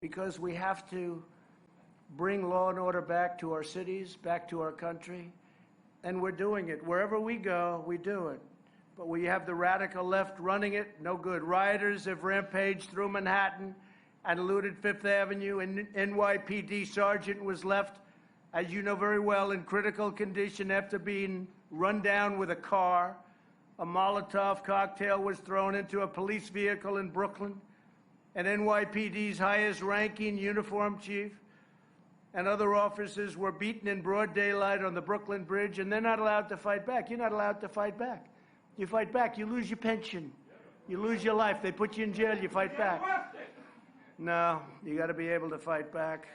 because we have to bring law and order back to our cities, back to our country, and we're doing it. Wherever we go, we do it. But we have the radical left running it, no good. Rioters have rampaged through Manhattan and looted Fifth Avenue. An NYPD sergeant was left, as you know very well, in critical condition after being run down with a car. A Molotov cocktail was thrown into a police vehicle in Brooklyn. And NYPD's highest-ranking uniformed chief and other officers were beaten in broad daylight on the Brooklyn Bridge, and they're not allowed to fight back. You're not allowed to fight back. You fight back, you lose your pension. You lose your life. They put you in jail, you fight back. No, you got to be able to fight back.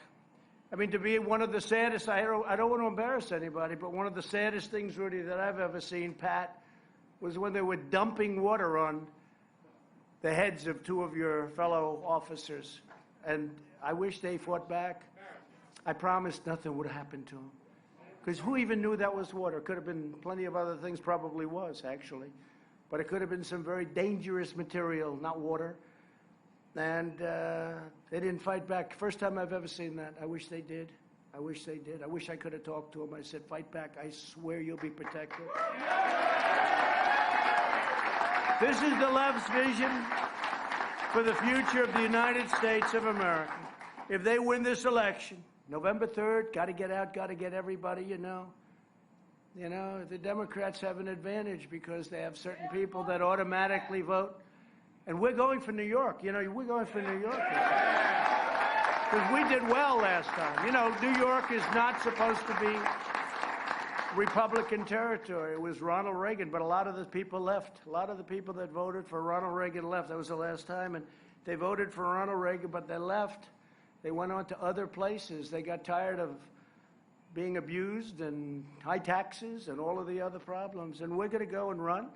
I mean, to be one of the saddest, I don't want to embarrass anybody, but one of the saddest things, Rudy, that I've ever seen, Pat, was when they were dumping water on the heads of two of your fellow officers. And I wish they fought back. I promised nothing would happen to them. Because who even knew that was water? Could have been plenty of other things, probably was, actually. But it could have been some very dangerous material, not water. And they didn't fight back. First time I've ever seen that. I wish they did. I wish they did. I wish I could have talked to them. I said, fight back. I swear you'll be protected. This is the left's vision for the future of the United States of America. If they win this election, November 3rd, got to get out, got to get everybody, you know. You know, the Democrats have an advantage because they have certain people that automatically vote. And we're going for New York. You know, we're going for New York. Because we did well last time. You know, New York is not supposed to be Republican territory. It was Ronald Reagan, but a lot of the people left. A lot of the people that voted for Ronald Reagan left. That was the last time. And they voted for Ronald Reagan, but they left. They went on to other places. They got tired of being abused and high taxes and all of the other problems. And we're going to go and run.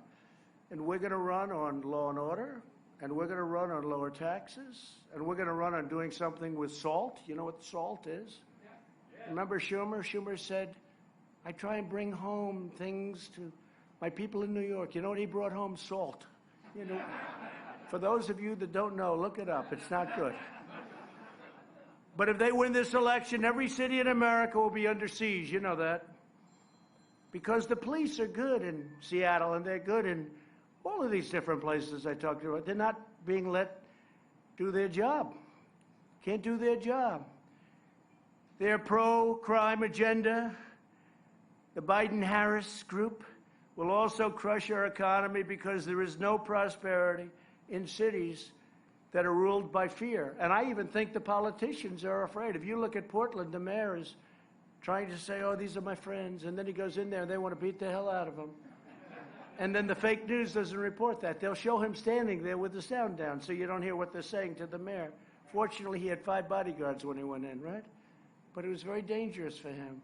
And we're going to run on law and order. And we're going to run on lower taxes. And we're going to run on doing something with SALT. You know what SALT is? Yeah. Remember Schumer? Schumer said, I try and bring home things to my people in New York. You know what he brought home? SALT. You know, for those of you that don't know, look it up. It's not good. But if they win this election, every city in America will be under siege. You know that. Because the police are good in Seattle, and they're good in all of these different places I talked about. They're not being let do their job. Can't do their job. Their pro-crime agenda, the Biden-Harris group, will also crush our economy because there is no prosperity in cities that are ruled by fear. And I even think the politicians are afraid. If you look at Portland, the mayor is trying to say, oh, these are my friends. And then he goes in there and they want to beat the hell out of him. And then the fake news doesn't report that. They'll show him standing there with the sound down so you don't hear what they're saying to the mayor. Fortunately, he had 5 bodyguards when he went in, right? But it was very dangerous for him.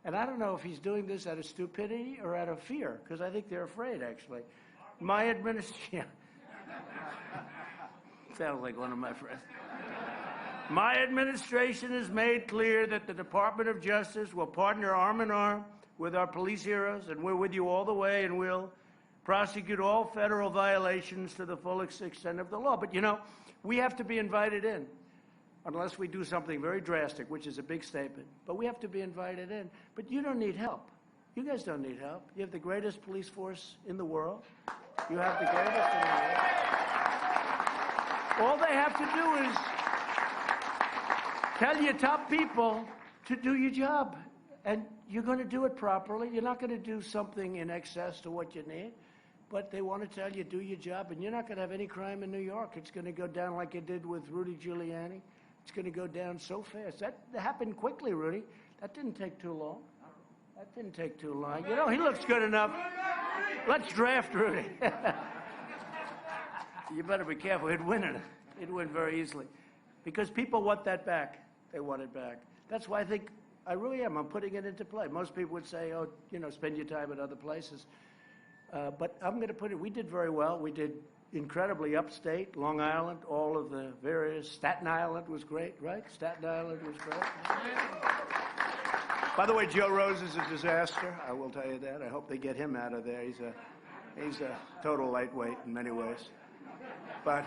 And I don't know if he's doing this out of stupidity or out of fear, because I think they're afraid, actually. My administration... Sounds like one of my friends. My administration has made clear that the Department of Justice will partner arm in arm with our police heroes, and we're with you all the way, and we'll prosecute all federal violations to the full extent of the law. But, you know, we have to be invited in, unless we do something very drastic, which is a big statement. But we have to be invited in. But you don't need help. You guys don't need help. You have the greatest police force in the world. You have the greatest in the world. All they have to do is tell your top people to do your job. And you're going to do it properly. You're not going to do something in excess to what you need. But they want to tell you, do your job. And you're not going to have any crime in New York. It's going to go down like it did with Rudy Giuliani. It's going to go down so fast. That happened quickly, Rudy. That didn't take too long. That didn't take too long. You know, he looks good enough. Let's draft Rudy. You better be careful. He'd win it. He'd win very easily. Because people want that back. They want it back. That's why I think I really am. I'm putting it into play. Most people would say, oh, you know, spend your time at other places. But I'm going to put it, we did very well. We did incredibly upstate, Long Island, all of the various, Staten Island was great, right? Staten Island was great. By the way, Joe Rose is a disaster. I will tell you that. I hope they get him out of there. He's a total lightweight in many ways. But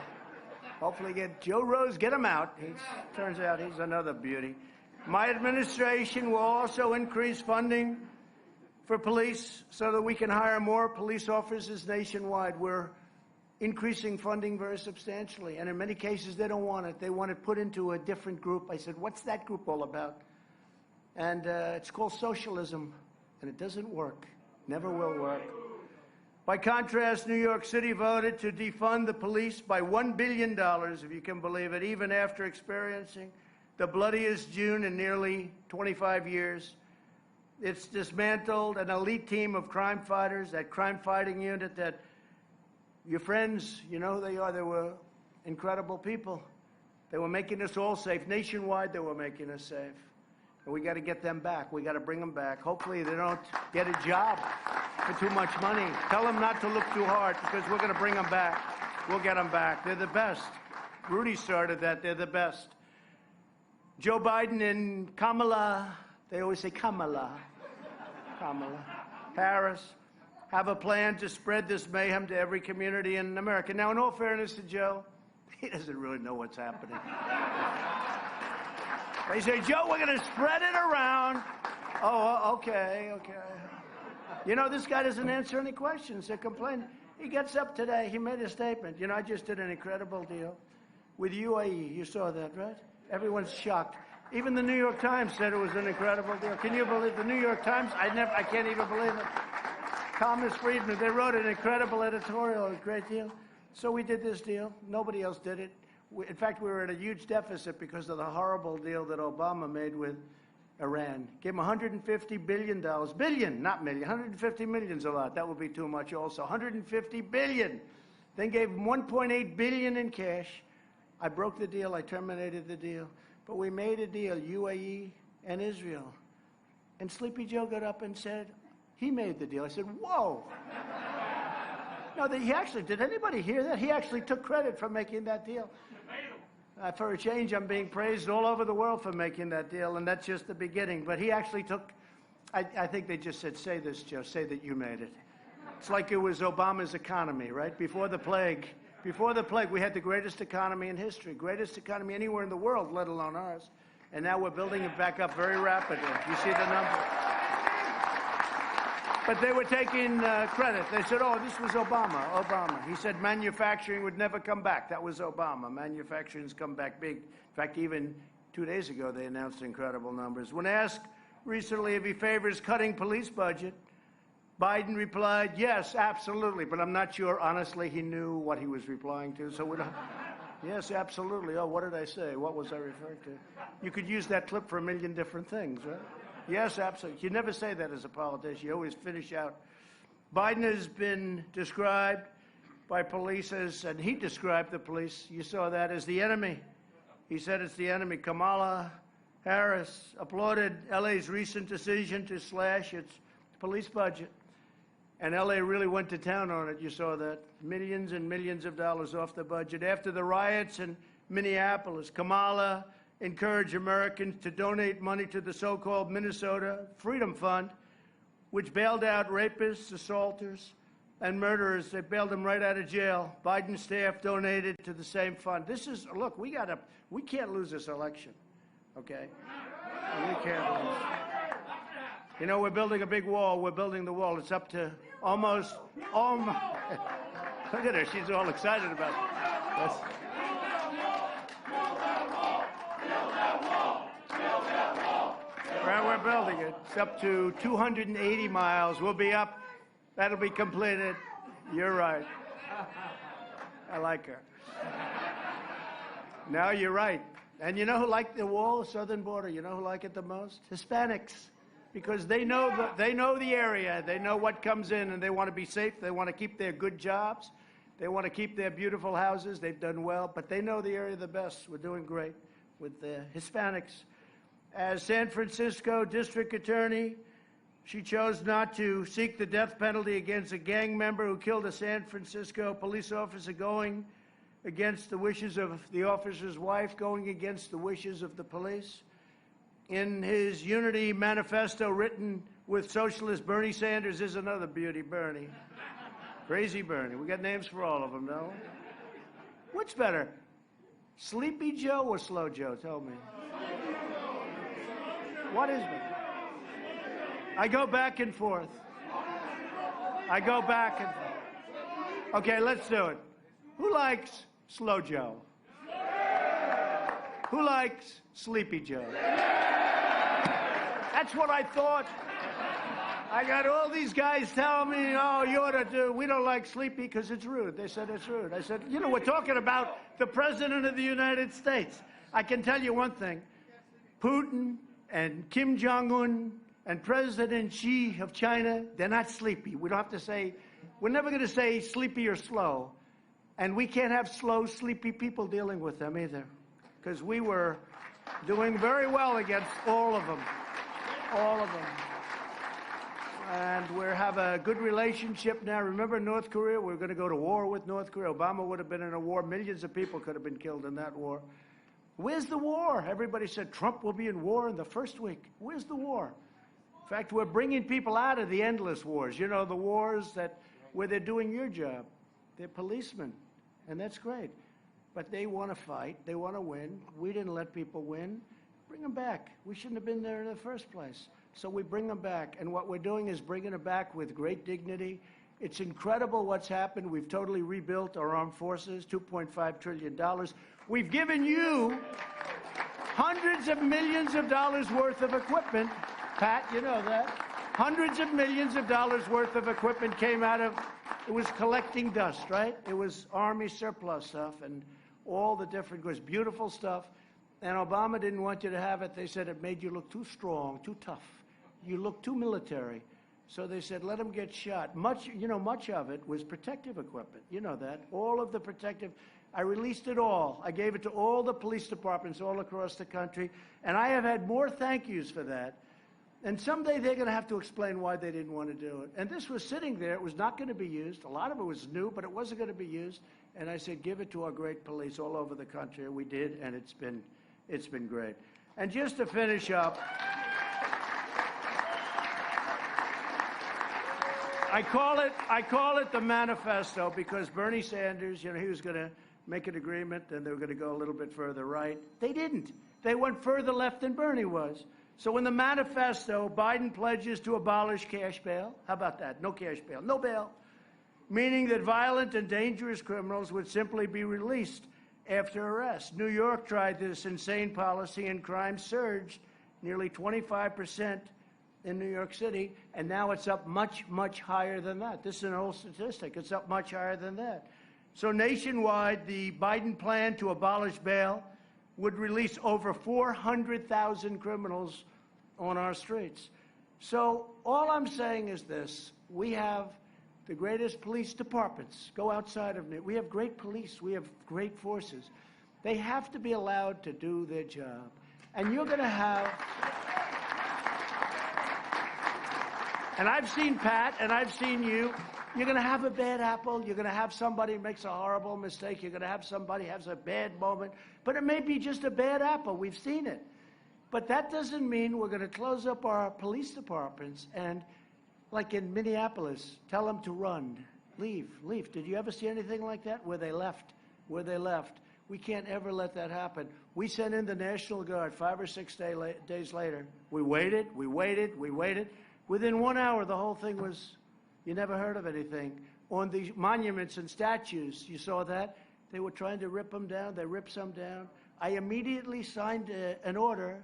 Hopefully get Joe Rose, get him out. Turns out he's another beauty. My administration will also increase funding for police so that we can hire more police officers nationwide. We're increasing funding very substantially, and in many cases they don't want it. They want it put into a different group. I said, what's that group all about? And it's called socialism, and it doesn't work. Never will work. By contrast, New York City voted to defund the police by $1 billion, if you can believe it, even after experiencing the bloodiest June in nearly 25 years. It's dismantled an elite team of crime fighters, that crime-fighting unit that your friends, you know who they are. They were incredible people. They were making us all safe. Nationwide, they were making us safe. And we got to get them back. We got to bring them back. Hopefully they don't get a job for too much money. Tell them not to look too hard, because we're going to bring them back. We'll get them back. They're the best. Rudy started that. They're the best. Joe Biden and Kamala, they always say Kamala Harris, have a plan to spread this mayhem to every community in America. Now, in all fairness to Joe, he doesn't really know what's happening. They say, Joe, we're going to spread it around. Oh, okay. You know, this guy doesn't answer any questions. They're complaining. He gets up today. He made a statement. You know, I just did an incredible deal with UAE. You saw that, right? Everyone's shocked. Even the New York Times said it was an incredible deal. Can you believe the New York Times? I can't even believe it. Thomas Friedman, they wrote an incredible editorial, a great deal. So we did this deal. Nobody else did it. In fact, we were at a huge deficit because of the horrible deal that Obama made with Iran. Gave him $150 billion. Billion, not million. 150 million's a lot. That would be too much also. 150 billion. Then gave him 1.8 billion in cash. I broke the deal. I terminated the deal. But we made a deal, UAE and Israel. And Sleepy Joe got up and said, he made the deal. I said, whoa. No, he actually, did anybody hear that? He actually took credit for making that deal. For a change, I'm being praised all over the world for making that deal, and that's just the beginning. But he actually took, I think they just said, say this, Joe, say that you made it. It's like it was Obama's economy, right? Before the plague, we had the greatest economy in history, greatest economy anywhere in the world, let alone ours. And now we're building it back up very rapidly. You see the number? But they were taking credit. They said, oh, this was Obama. He said manufacturing would never come back. That was Obama. Manufacturing's come back big. In fact, even 2 days ago, they announced incredible numbers. When asked recently if he favors cutting police budget, Biden replied, yes, absolutely. But I'm not sure, honestly, he knew what he was replying to. So we don't... Yes, absolutely. Oh, what did I say? What was I referring to? You could use that clip for a million different things, right? Yes, absolutely. You never say that as a politician. You always finish out. Biden has been described by police as, and he described the police, you saw that, as the enemy. He said it's the enemy. Kamala Harris applauded LA's recent decision to slash its police budget. And LA really went to town on it. You saw that. Millions and millions of dollars off the budget. After the riots in Minneapolis, Kamala encourage Americans to donate money to the so-called Minnesota Freedom Fund, which bailed out rapists, assaulters, and murderers. They bailed them right out of jail. Biden's staff donated to the same fund. This is, look, we can't lose this election, okay? We can't lose. You know, we're building a big wall. We're building the wall. It's up to almost look at her. She's all excited about it. Well, we're building it. It's up to 280 miles. We'll be up. That'll be completed. You're right. I like her. No, you're right. And you know who liked the wall, the southern border? You know who like it the most? Hispanics. Because they know the area. They know what comes in, and they want to be safe. They want to keep their good jobs. They want to keep their beautiful houses. They've done well, but they know the area the best. We're doing great with the Hispanics. As San Francisco District Attorney, she chose not to seek the death penalty against a gang member who killed a San Francisco police officer, going against the wishes of the officer's wife, going against the wishes of the police. In his Unity Manifesto, written with socialist Bernie Sanders, is another beauty, Bernie. Crazy Bernie. We got names for all of them, no? What's better, Sleepy Joe or Slow Joe? Tell me. What is it? I go back and forth. I go back and forth. Okay, let's do it. Who likes Slow Joe? Who likes Sleepy Joe? That's what I thought. I got all these guys telling me, oh, you ought to do, we don't like Sleepy because it's rude. They said it's rude. I said, you know, we're talking about the President of the United States. I can tell you one thing. Putin and Kim Jong-un and President Xi of China, they're not sleepy. We don't have to say, we're never going to say sleepy or slow. And we can't have slow, sleepy people dealing with them either. Because we were doing very well against all of them. All of them. And we have a good relationship now. Remember North Korea? We were going to go to war with North Korea. Obama would have been in a war. Millions of people could have been killed in that war. Where's the war? Everybody said Trump will be in war in the first week. Where's the war? In fact, we're bringing people out of the endless wars. You know, the wars where they're doing your job. They're policemen, and that's great. But they want to fight. They want to win. We didn't let people win. Bring them back. We shouldn't have been there in the first place. So we bring them back. And what we're doing is bringing them back with great dignity. It's incredible what's happened. We've totally rebuilt our armed forces, $2.5 trillion. We've given you hundreds of millions of dollars worth of equipment. Pat, you know that. Hundreds of millions of dollars worth of equipment came out of, it was collecting dust, right? It was Army surplus stuff and all the different, it was beautiful stuff. And Obama didn't want you to have it. They said it made you look too strong, too tough. You look too military. So they said, let them get shot. Much of it was protective equipment. You know that. All of the protective, I released it all. I gave it to all the police departments all across the country. And I have had more thank yous for that. And someday they're going to have to explain why they didn't want to do it. And this was sitting there. It was not going to be used. A lot of it was new, but it wasn't going to be used. And I said, give it to our great police all over the country. We did, and it's been great. And just to finish up, I call it the manifesto because Bernie Sanders, you know, he was going to make an agreement and they were going to go a little bit further right. They didn't. They went further left than Bernie was. So in the manifesto, Biden pledges to abolish cash bail. How about that? No cash bail. No bail. Meaning that violent and dangerous criminals would simply be released after arrest. New York tried this insane policy and crime surged nearly 25% in New York City, and now it's up much, much higher than that. This is an old statistic. It's up much higher than that. So nationwide, the Biden plan to abolish bail would release over 400,000 criminals on our streets. So all I'm saying is this. We have the greatest police departments. Go outside of it. We have great police. We have great forces. They have to be allowed to do their job. And you're going to have... And I've seen Pat, and I've seen you. You're going to have a bad apple. You're going to have somebody who makes a horrible mistake. You're going to have somebody who has a bad moment. But it may be just a bad apple. We've seen it. But that doesn't mean we're going to close up our police departments and, like in Minneapolis, tell them to run, leave. Did you ever see anything like that? Where they left. We can't ever let that happen. We sent in the National Guard 5 or 6 days later. We waited. Within 1 hour, the whole thing was, you never heard of anything. On the monuments and statues, you saw that? They were trying to rip them down. They ripped some down. I immediately signed an order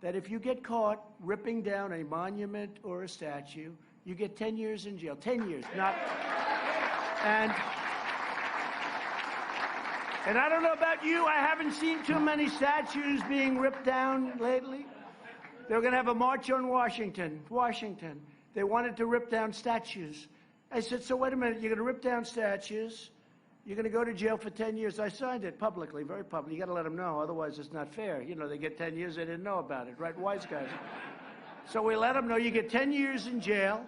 that if you get caught ripping down a monument or a statue, you get 10 years in jail. 10 years, not... And I don't know about you, I haven't seen too many statues being ripped down lately. They were going to have a march on Washington. They wanted to rip down statues. I said, so wait a minute, you're going to rip down statues, you're going to go to jail for 10 years. I signed it publicly, very public. You got to let them know, otherwise it's not fair. You know, they get 10 years, they didn't know about it, right? Wise guys. So we let them know you get 10 years in jail.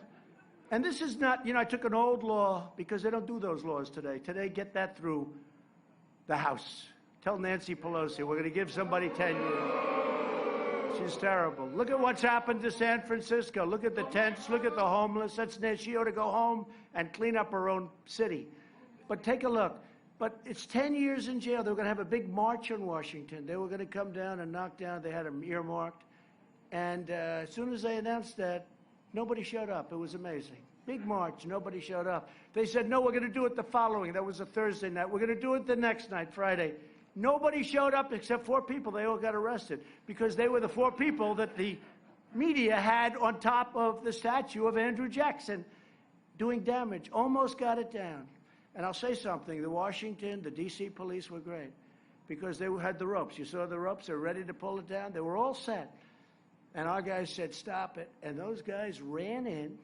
And this is not, you know, I took an old law because they don't do those laws today. Today, get that through the House. Tell Nancy Pelosi, we're going to give somebody 10 years. She's terrible. Look at what's happened to San Francisco. Look at the tents. Look at the homeless. She ought to go home and clean up her own city. But take a look. But it's 10 years in jail. They were going to have a big march on Washington. They were going to come down and knock down. They had him earmarked. And as soon as they announced that, nobody showed up. It was amazing. Big march, nobody showed up. They said, no, we're going to do it the following. That was a Thursday night. We're going to do it the next night, Friday. Nobody showed up except 4 people. They all got arrested because they were the 4 people that the media had on top of the statue of Andrew Jackson doing damage. Almost got it down. And I'll say something. The Washington, the D.C. police were great because they had the ropes. You saw the ropes. They were ready to pull it down. They were all set. And our guys said, stop it. And those guys ran in,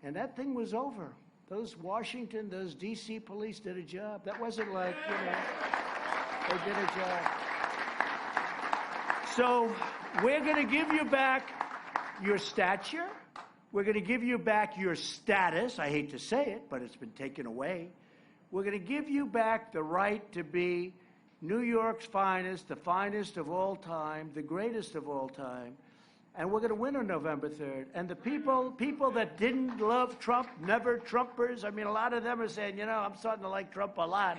and that thing was over. Those Washington, those D.C. police did a job. That wasn't like, you know, they did a job. So we're going to give you back your stature. We're going to give you back your status. I hate to say it, but it's been taken away. We're going to give you back the right to be New York's finest, the finest of all time, the greatest of all time. And we're going to win on November 3rd. And the people that didn't love Trump, never Trumpers, I mean, a lot of them are saying, you know, I'm starting to like Trump a lot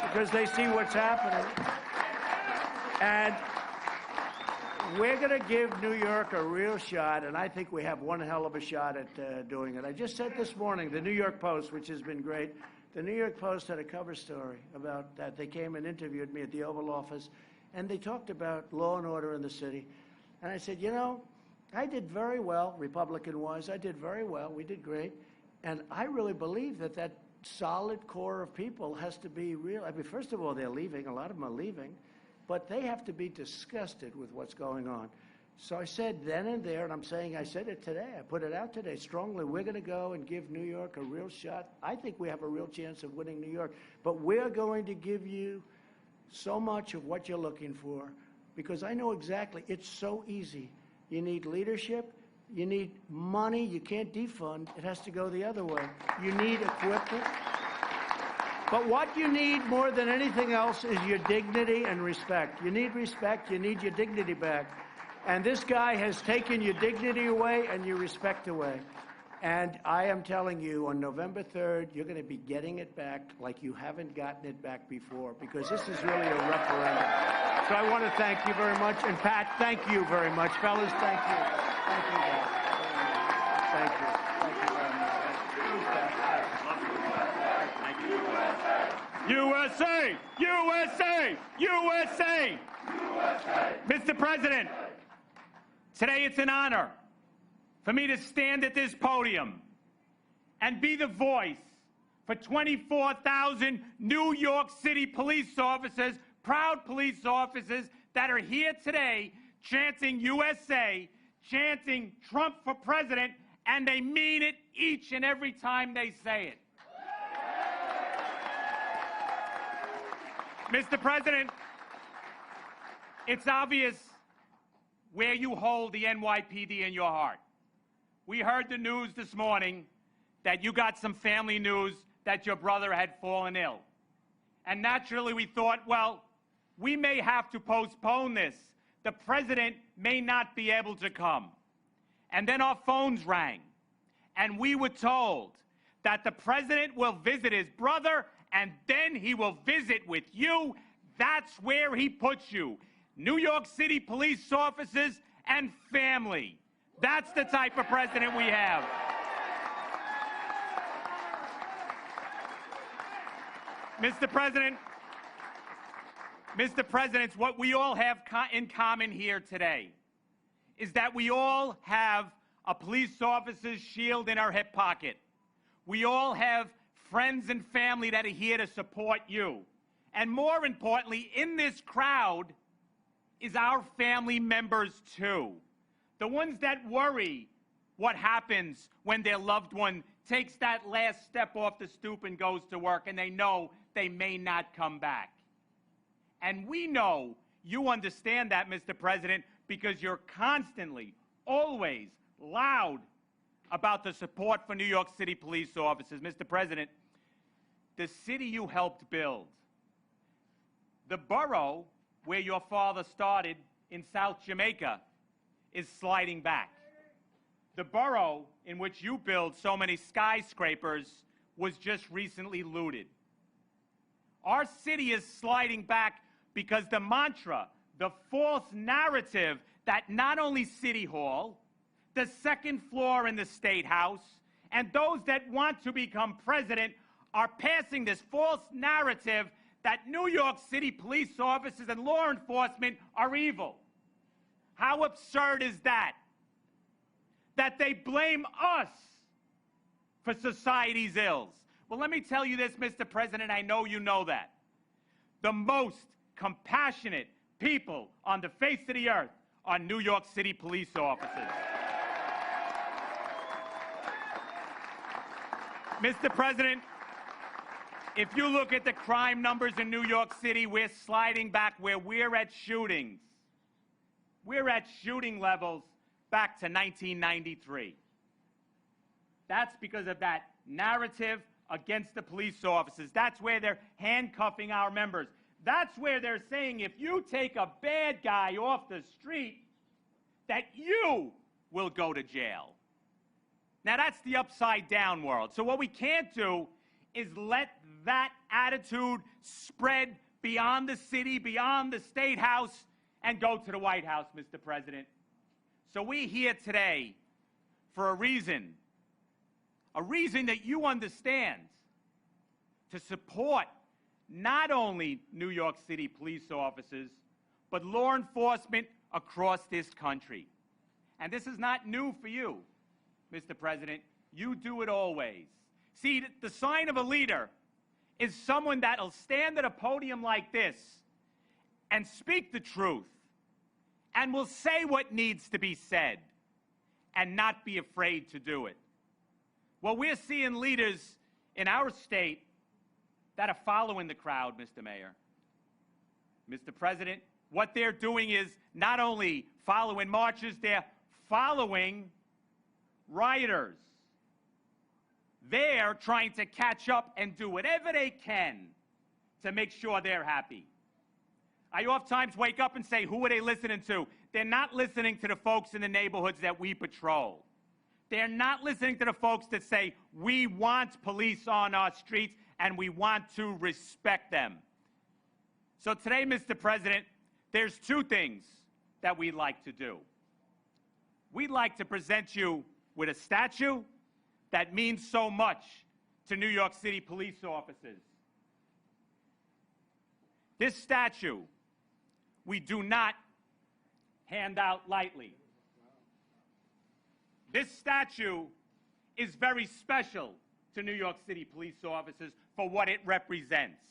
because they see what's happening. And we're going to give New York a real shot, and I think we have one hell of a shot at doing it. I just said this morning, the New York Post, which has been great, the New York Post had a cover story about that. They came and interviewed me at the Oval Office, and they talked about law and order in the city. And I said, you know, I did very well, Republican-wise. I did very well. We did great. And I really believe that that solid core of people has to be real. I mean, first of all, they're leaving. A lot of them are leaving. But they have to be disgusted with what's going on. So I said then and there, and I said it today. I put it out today strongly. We're going to go and give New York a real shot. I think we have a real chance of winning New York. But we're going to give you so much of what you're looking for. Because I know exactly, it's so easy. You need leadership, you need money, you can't defund, it has to go the other way. You need equipment. But what you need more than anything else is your dignity and respect. You need respect, you need your dignity back. And this guy has taken your dignity away and your respect away. And I am telling you, on November 3rd, you're going to be getting it back like you haven't gotten it back before, because this is really a referendum. So I want to thank you very much. And Pat, thank you very much. Fellas, thank you. Thank you, guys. Thank you. Thank you very much. USA! USA! USA! USA! Mr. President, today it's an honor for me to stand at this podium and be the voice for 24,000 New York City police officers, proud police officers that are here today chanting USA, chanting Trump for president, and they mean it each and every time they say it. Mr. President, it's obvious where you hold the NYPD in your heart. We heard the news this morning that you got some family news that your brother had fallen ill. And naturally we thought, well, we may have to postpone this. The president may not be able to come. And then our phones rang, and we were told that the president will visit his brother, and then he will visit with you. That's where he puts you. New York City police officers and family. That's the type of president we have. Mr. President, what we all have in common here today is that we all have a police officer's shield in our hip pocket. We all have friends and family that are here to support you. And more importantly, in this crowd is our family members too. The ones that worry what happens when their loved one takes that last step off the stoop and goes to work and they know they may not come back. And we know you understand that, Mr. President, because you're constantly, always loud about the support for New York City police officers. Mr. President, the city you helped build, the borough where your father started in South Jamaica, is sliding back. The borough in which you build so many skyscrapers was just recently looted. Our city is sliding back because the mantra, the false narrative that not only City Hall, the second floor in the State House, and those that want to become president are passing this false narrative that New York City police officers and law enforcement are evil. How absurd is that? That they blame us for society's ills. Well, let me tell you this, Mr. President, I know you know that. The most compassionate people on the face of the earth are New York City police officers. Mr. President, if you look at the crime numbers in New York City, we're sliding back where we're at shootings. We're at shooting levels back to 1993. That's because of that narrative against the police officers. That's where they're handcuffing our members. That's where they're saying if you take a bad guy off the street, that you will go to jail. Now, that's the upside-down world. So what we can't do is let that attitude spread beyond the city, beyond the State House, and go to the White House, Mr. President. So we're here today for a reason that you understand, to support not only New York City police officers, but law enforcement across this country. And this is not new for you, Mr. President. You do it always. See, the sign of a leader is someone that'll stand at a podium like this and speak the truth and will say what needs to be said and not be afraid to do it. Well, we're seeing leaders in our state that are following the crowd, Mr. Mayor. Mr. President, what they're doing is not only following marches, they're following rioters. They're trying to catch up and do whatever they can to make sure they're happy. I oftentimes wake up and say, who are they listening to? They're not listening to the folks in the neighborhoods that we patrol. They're not listening to the folks that say, we want police on our streets and we want to respect them. So today, Mr. President, there's two things that we'd like to do. We'd like to present you with a statue that means so much to New York City police officers. This statue, we do not hand out lightly. This statue is very special to New York City police officers for what it represents.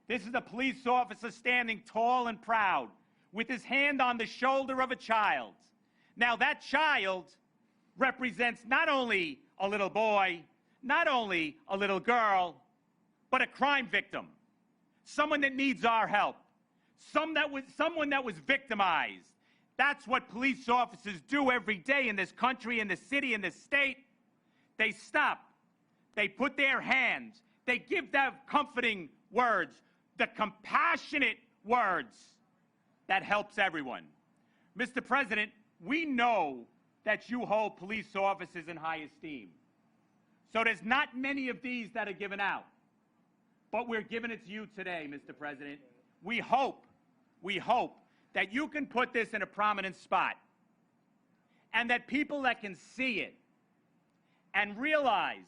This is a police officer standing tall and proud with his hand on the shoulder of a child. Now, that child represents not only a little boy, not only a little girl, but a crime victim, someone that needs our help, someone that was victimized. That's what police officers do every day in this country, in this city, in this state. They stop. They put their hands. They give them comforting words, the compassionate words that helps everyone. Mr. President, we know that you hold police officers in high esteem. So there's not many of these that are given out. But we're giving it to you today, Mr. President. We hope that you can put this in a prominent spot and that people that can see it and realize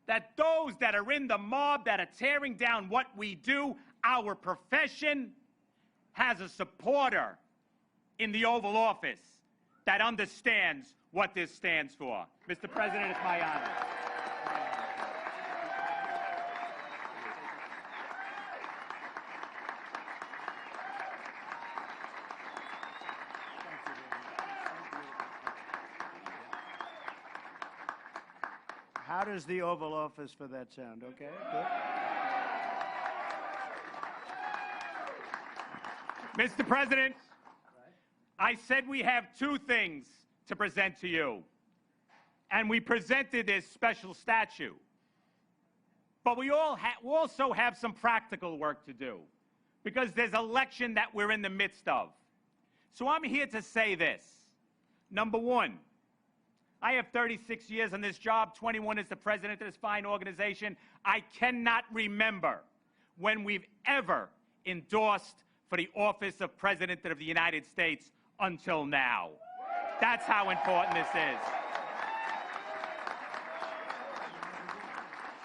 that those that are in the mob that are tearing down what we do, our profession, has a supporter in the Oval Office that understands what this stands for. Mr. President, it's my honor. How does the Oval Office for that sound? Okay, good. Mr. President, I said we have two things to present to you, and we presented this special statue. But we also have some practical work to do, because there's an election that we're in the midst of. So I'm here to say this. Number one, I have 36 years on this job, 21 as the president of this fine organization. I cannot remember when we've ever endorsed for the office of President of the United States until now. That's how important this is.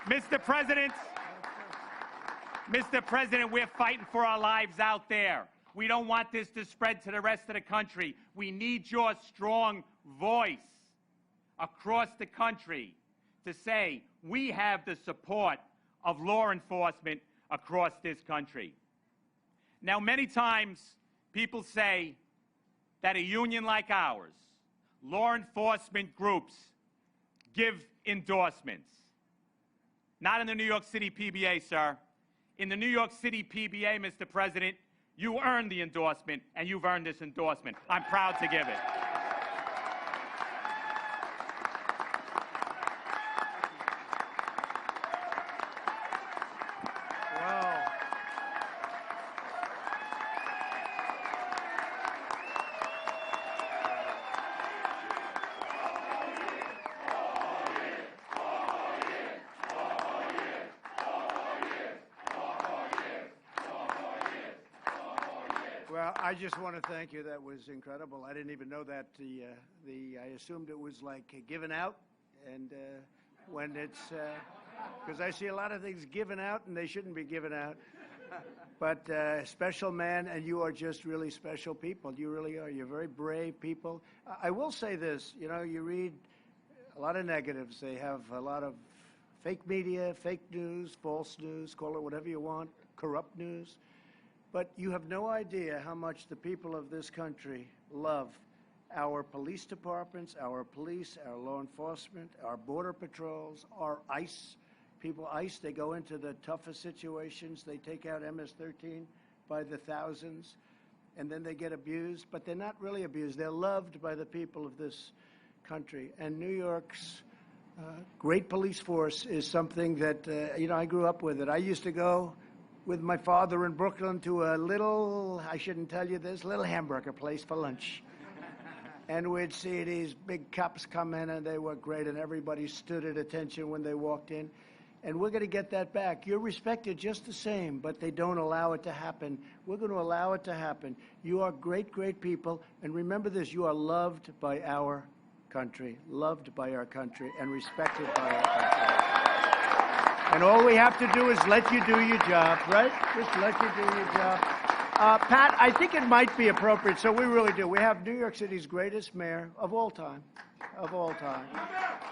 Mr. President, we're fighting for our lives out there. We don't want this to spread to the rest of the country. We need your strong voice across the country to say we have the support of law enforcement across this country. Now, many times people say that a union like ours, law enforcement groups, give endorsements. Not in the New York City PBA, sir. In the New York City PBA, Mr. President, you earned the endorsement, and you've earned this endorsement. I'm proud to give it. Wow. Well, I just want to thank you. That was incredible. I didn't even know that. I assumed it was like given out, and when it's because I see a lot of things given out and they shouldn't be given out. But special man, and you are just really special people. You really are. You're very brave people. I will say this. You know, you read a lot of negatives. They have a lot of fake media, fake news, false news, call it whatever you want, corrupt news. But you have no idea how much the people of this country love our police departments, our police, our law enforcement, our border patrols, our ICE. People, ICE, they go into the toughest situations. They take out MS-13 by the thousands, and then they get abused. But they're not really abused. They're loved by the people of this country. And New York's great police force is something that, you know, I grew up with it. I used to go with my father in Brooklyn to a little, I shouldn't tell you this, little hamburger place for lunch. And we'd see these big cops come in, and they were great, and everybody stood at attention when they walked in. And we're going to get that back. You're respected just the same, but they don't allow it to happen. We're going to allow it to happen. You are great, great people. And remember this, you are loved by our country, loved by our country, and respected by our country. And all we have to do is let you do your job, right? Just let you do your job. Pat, I think it might be appropriate, so we really do. We have New York City's greatest mayor of all time, of all time.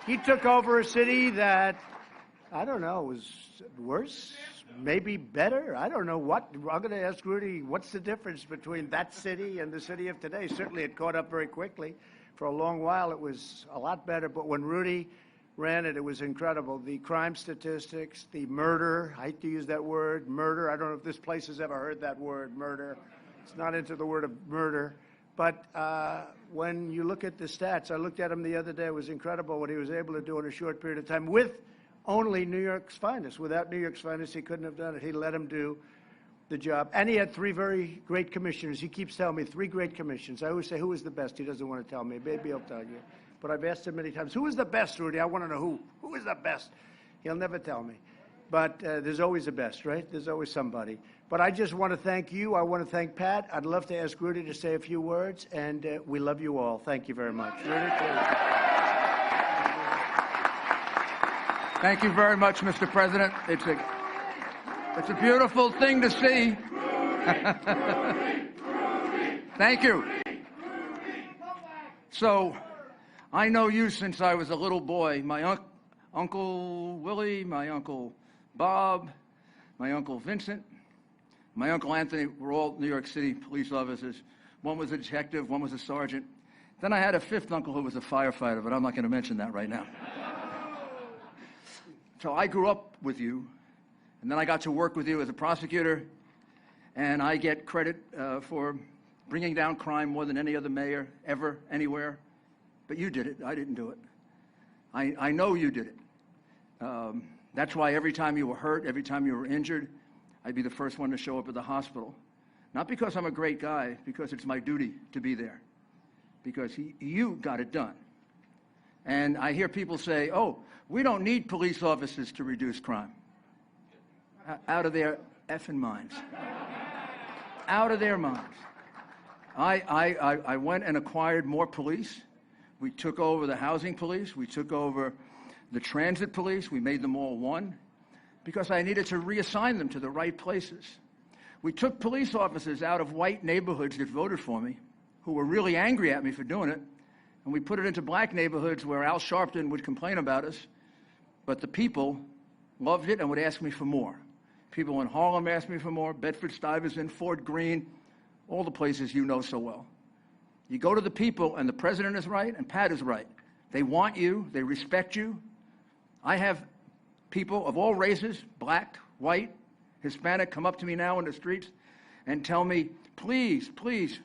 He took over a city that, I don't know, was worse, maybe better. I don't know what. I'm going to ask Rudy, what's the difference between that city and the city of today? Certainly it caught up very quickly. For a long while it was a lot better, but when Rudy ran it, it was incredible. The crime statistics, the murder, I hate to use that word, murder. I don't know if this place has ever heard that word, murder. It's not into the word of murder. But when you look at the stats, I looked at him the other day. It was incredible what he was able to do in a short period of time with only New York's finest. Without New York's finest, he couldn't have done it. He let him do the job. And he had 3 very great commissioners. He keeps telling me 3 great commissioners. I always say, who was the best? He doesn't want to tell me. Maybe he'll tell you. But I've asked him many times, who is the best, Rudy? I want to know who. Who is the best? He'll never tell me. But there's always a best, right? There's always somebody. But I just want to thank you. I want to thank Pat. I'd love to ask Rudy to say a few words. And we love you all. Thank you very much. Rudy, please. Thank you very much, Mr. President. It's a beautiful thing to see. Thank you. So, I know you since I was a little boy. My Uncle Willie, my Uncle Bob, my Uncle Vincent, my Uncle Anthony were all New York City police officers. One was a detective, one was a sergeant. Then I had a 5th uncle who was a firefighter, but I'm not going to mention that right now. So I grew up with you, and then I got to work with you as a prosecutor, and I get credit for bringing down crime more than any other mayor ever, anywhere. But you did it. I didn't do it. I know you did it. That's why every time you were hurt, every time you were injured, I'd be the first one to show up at the hospital. Not because I'm a great guy, because it's my duty to be there. Because you got it done. And I hear people say, oh, we don't need police officers to reduce crime. Out of their effing minds. Out of their minds. I went and acquired more police. We took over the housing police. We took over the transit police. We made them all one because I needed to reassign them to the right places. We took police officers out of white neighborhoods that voted for me, who were really angry at me for doing it, and we put it into black neighborhoods where Al Sharpton would complain about us, but the people loved it and would ask me for more. People in Harlem asked me for more, Bedford-Stuyvesant, Fort Greene, all the places you know so well. You go to the people, and the president is right, and Pat is right. They want you. They respect you. I have people of all races, black, white, Hispanic, come up to me now in the streets and tell me, please, please,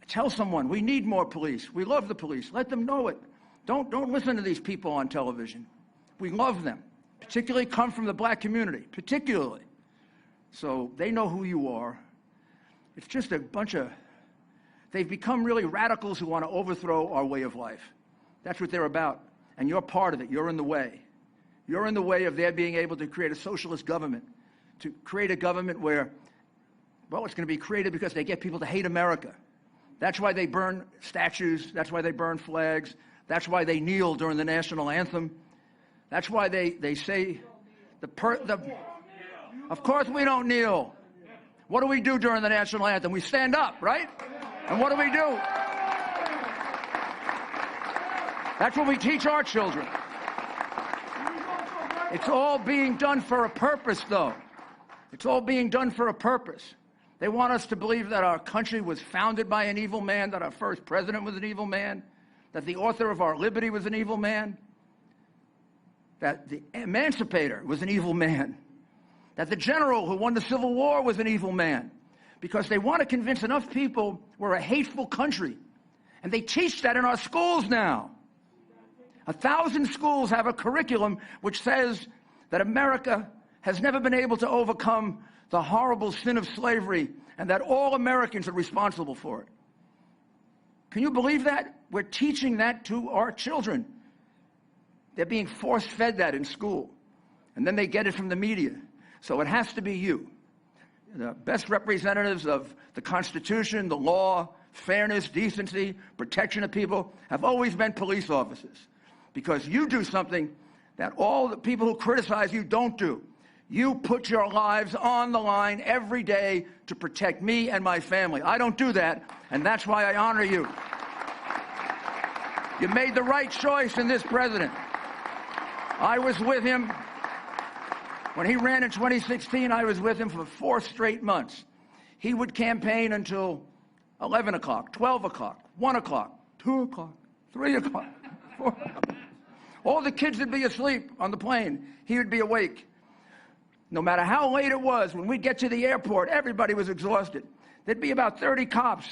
tell someone, we need more police. We love the police. Let them know it. Don't listen to these people on television. We love them, particularly come from the black community, particularly. So they know who you are. It's just a bunch of, they've become really radicals who want to overthrow our way of life. That's what they're about. And you're part of it. You're in the way. You're in the way of their being able to create a socialist government, to create a government where, well, it's going to be created because they get people to hate America. That's why they burn statues. That's why they burn flags. That's why they kneel during the national anthem. That's why they say, of course we don't kneel. What do we do during the national anthem? We stand up, right? And what do we do? That's what we teach our children. It's all being done for a purpose, though. It's all being done for a purpose. They want us to believe that our country was founded by an evil man, that our first president was an evil man, that the author of our liberty was an evil man, that the emancipator was an evil man, that the general who won the Civil War was an evil man, because they want to convince enough people we're a hateful country. And they teach that in our schools now. 1,000 schools have a curriculum which says that America has never been able to overcome the horrible sin of slavery and that all Americans are responsible for it. Can you believe that? We're teaching that to our children. They're being force-fed that in school. And then they get it from the media. So it has to be you. The best representatives of the Constitution, the law, fairness, decency, protection of people have always been police officers. Because you do something that all the people who criticize you don't do. You put your lives on the line every day to protect me and my family. I don't do that, and that's why I honor you. You made the right choice in this president. I was with him. When he ran in 2016, I was with him for 4 straight months. He would campaign until 11 o'clock, 12 o'clock, 1 o'clock, 2 o'clock, 3 o'clock, 4 o'clock. All the kids would be asleep on the plane. He would be awake. No matter how late it was, when we'd get to the airport, everybody was exhausted. There'd be about 30 cops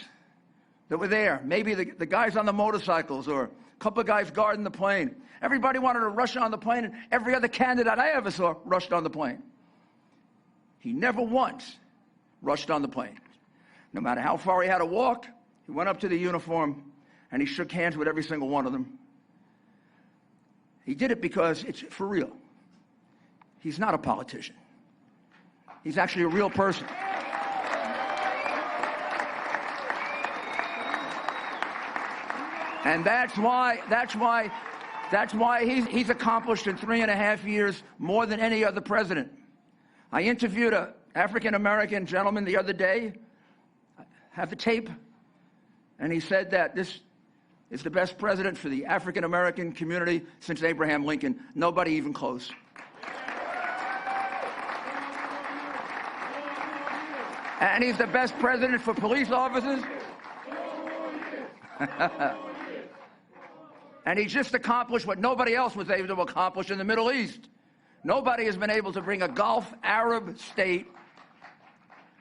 that were there, maybe the guys on the motorcycles or a couple of guys guarding the plane. Everybody wanted to rush on the plane, and every other candidate I ever saw rushed on the plane. He never once rushed on the plane. No matter how far he had to walk, he went up to the uniform, and he shook hands with every single one of them. He did it because it's for real. He's not a politician. He's actually a real person. And that's why he's accomplished in 3.5 years more than any other president. I interviewed an African-American gentleman the other day, I have the tape, and he said that this is the best president for the African-American community since Abraham Lincoln. Nobody even close. And he's the best president for police officers. And he just accomplished what nobody else was able to accomplish in the Middle East. Nobody has been able to bring a Gulf Arab state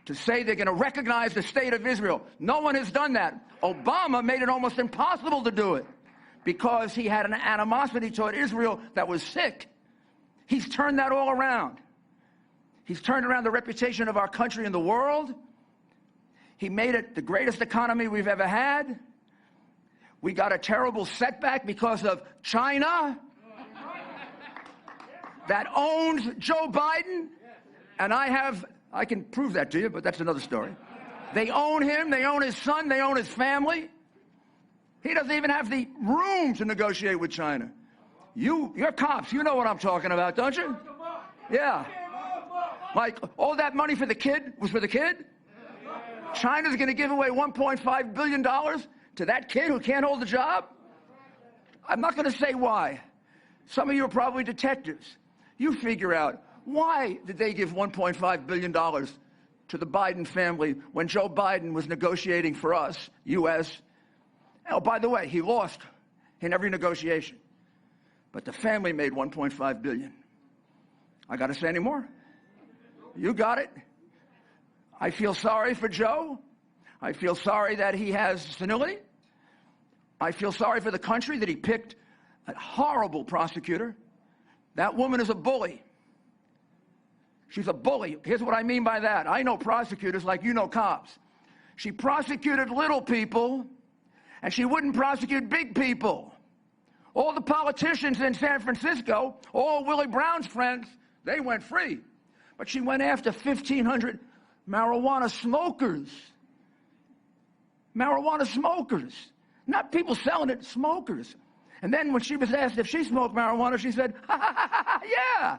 to say they're going to recognize the state of Israel. No one has done that. Obama made it almost impossible to do it because he had an animosity toward Israel that was sick. He's turned that all around. He's turned around the reputation of our country in the world. He made it the greatest economy we've ever had. We got a terrible setback because of China that owns Joe Biden. And I have I can prove that to you, but that's another story. They own him. They own his son. They own his family. He doesn't even have the room to negotiate with China. You're cops. You know what I'm talking about, don't you? Yeah. Like, all that money for the kid was for the kid? China's going to give away $1.5 billion to that kid who can't hold a job? I'm not going to say why. Some of you are probably detectives. You figure out, why did they give $1.5 billion to the Biden family when Joe Biden was negotiating for us, U.S.? Oh, by the way, he lost in every negotiation. But the family made $1.5 billion. I got to say any more? You got it. I feel sorry for Joe. I feel sorry that he has senility. I feel sorry for the country that he picked a horrible prosecutor. That woman is a bully. She's a bully. Here's what I mean by that. I know prosecutors like you know cops. She prosecuted little people, and she wouldn't prosecute big people. All the politicians in San Francisco, all Willie Brown's friends, they went free. But she went after 1,500 marijuana smokers. Marijuana smokers. Not people selling it, smokers. And then when she was asked if she smoked marijuana, she said, ha, ha, ha, ha, yeah.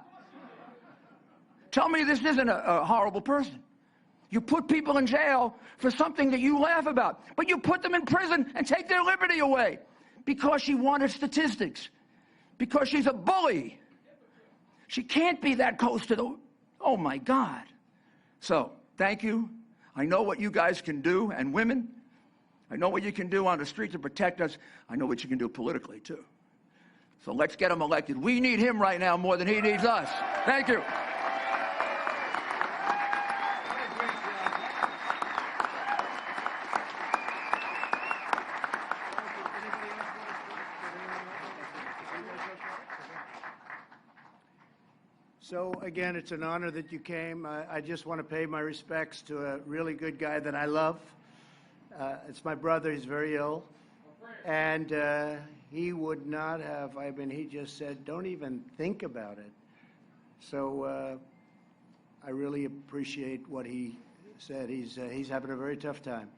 Tell me this isn't a horrible person. You put people in jail for something that you laugh about, but you put them in prison and take their liberty away because she wanted statistics, because she's a bully. She can't be that close to the, oh my God. So, thank you. I know what you guys can do, and women. I know what you can do on the street to protect us. I know what you can do politically, too. So let's get him elected. We need him right now more than he needs us. Thank you. So, again, it's an honor that you came. I just want to pay my respects to a really good guy that I love. It's my brother. He's very ill. And he would not have, I mean, he just said, don't even think about it. So I really appreciate what he said. He's having a very tough time.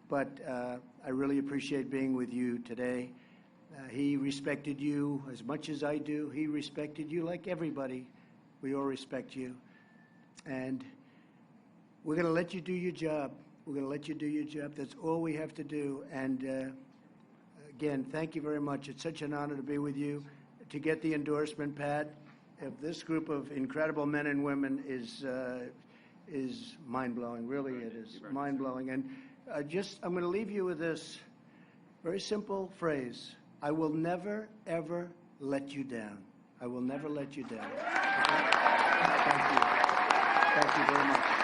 But I really appreciate being with you today. He respected you as much as I do. He respected you like everybody. We all respect you. And we're going to let you do your job. We're going to let you do your job. That's all we have to do. And again, thank you very much. It's such an honor to be with you. To get the endorsement, Pat, of this group of incredible men and women is mind-blowing. Really, it is mind-blowing. And I'm going to leave you with this very simple phrase. I will never, ever let you down. I will never let you down. Okay? Thank you. Thank you very much.